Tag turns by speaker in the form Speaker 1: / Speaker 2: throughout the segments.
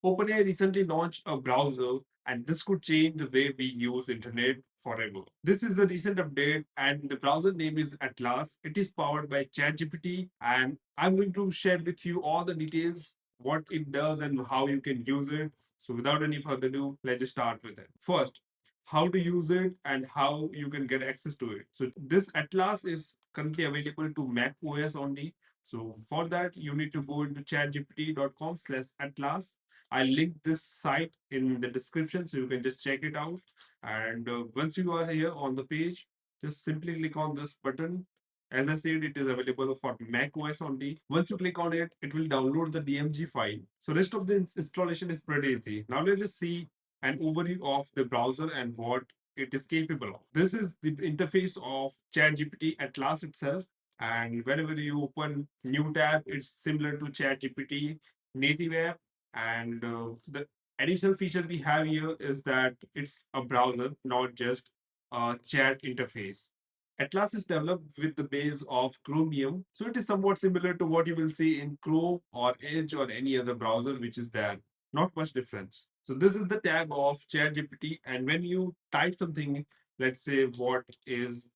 Speaker 1: OpenAI recently launched a browser, and this could change the way we use internet forever. This is a recent update, and the browser name is Atlas. It is powered by ChatGPT, and I'm going to share with you all the details, what it does and how you can use it. So without any further ado, let's just start with it. First, how to use it and how you can get access to it. So this Atlas is currently available to Mac OS only. So for that, you need to go into chatgpt.com/atlas. I'll link this site in the description so you can just check it out. And once you are here on the page, just simply click on this button. As I said, it is available for Mac OS only. Once you click on it, it will download the DMG file. So rest of the installation is pretty easy. Now let's just see an overview of the browser and what it is capable of. This is the interface of ChatGPT Atlas itself. And whenever you open new tab, it's similar to ChatGPT native app. And the additional feature we have here is that it's a browser, not just a chat interface. Atlas is developed with the base of Chromium, so it is somewhat similar to what you will see in Chrome or Edge or any other browser which is there. Not much difference. So this is the tab of ChatGPT, and when you type something, let's say what is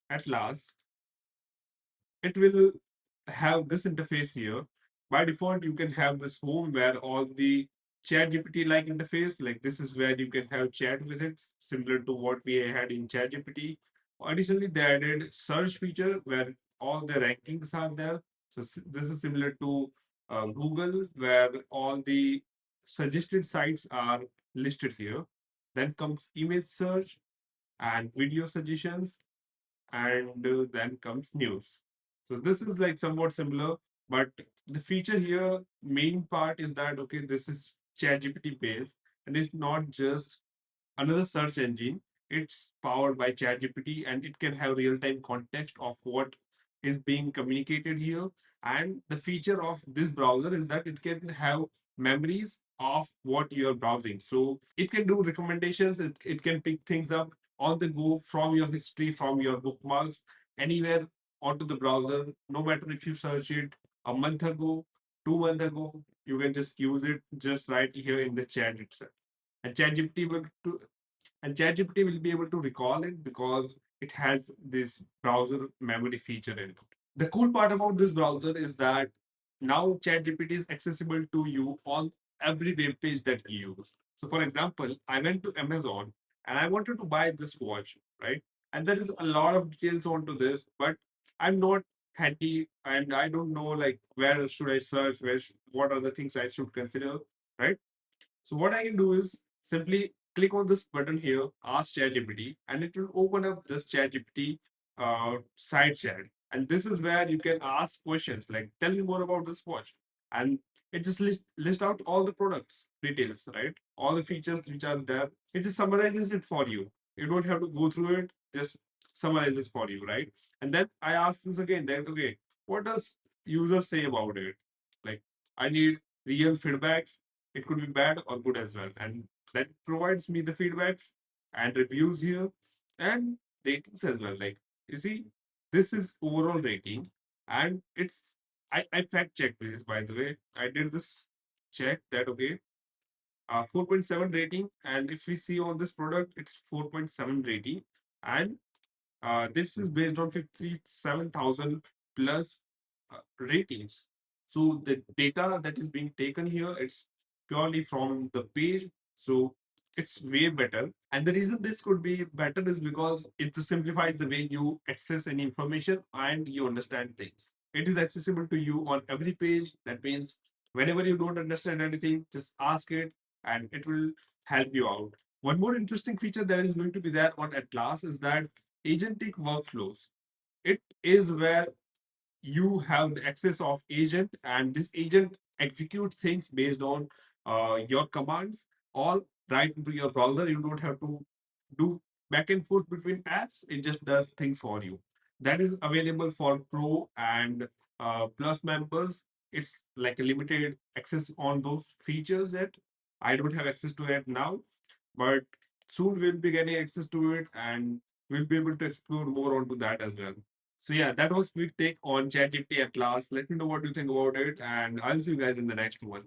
Speaker 1: Atlas, it will have this interface here. By default, you can have this home where all the ChatGPT like interface, like this is where you can have chat with it, similar to what we had in ChatGPT. Additionally, they added search feature where all the rankings are there. So this is similar to Google, where all the suggested sites are listed here. Then comes image search and video suggestions, and then comes news. So this is like somewhat similar, but the feature here, main part is that okay, this is ChatGPT based, and it's not just another search engine. It's powered by ChatGPT, and it can have real-time context of what is being communicated here. And the feature of this browser is that it can have memories of what you're browsing. So it can do recommendations, it can pick things up on the go from your history, from your bookmarks, anywhere onto the browser, no matter if you search it a month ago, 2 months ago, you can just use it just right here in the chat itself. And ChatGPT will to and ChatGPT will be able to recall it because it has this browser memory feature in it. The cool part about this browser is that now ChatGPT is accessible to you on every web page that you use. So, for example, I went to Amazon and I wanted to buy this watch, right? And there is a lot of details onto this, but I'm not handy and I don't know like where should I search, what are the things I should consider, right? So what I can do is simply click on this button here, ask ChatGPT, and it will open up this ChatGPT side chat. And this is where you can ask questions like, tell me more about this watch. And it just list out all the products details, right? All the features which are there. It just summarizes it for you. You don't have to go through it, just summarizes for you, right? And then I ask this again, that okay, what does users say about it? Like, I need real feedbacks. It could be bad or good as well, and that provides me the feedbacks and reviews here and ratings as well. Like you see, this is overall rating, and it's I fact checked this, by the way. I did this check that okay, 4.7 rating, and if we see on this product, it's 4.7 rating, and this is based on 57,000 plus ratings. So the data that is being taken here, it's purely from the page. So it's way better. And the reason this could be better is because it simplifies the way you access any information and you understand things. It is accessible to you on every page. That means whenever you don't understand anything, just ask it and it will help you out. One more interesting feature that is going to be there on Atlas is that agentic workflows. It is where you have the access of agent, and this agent executes things based on your commands all right into your browser. You don't have to do back and forth between apps. It just does things for you. That is available for pro and plus members. It's like a limited access on those features that I don't have access to it now, but soon we'll be getting access to it and we'll be able to explore more onto that as well. So yeah, that was quick take on ChatGPT Atlas. Let me know what you think about it, and I'll see you guys in the next one.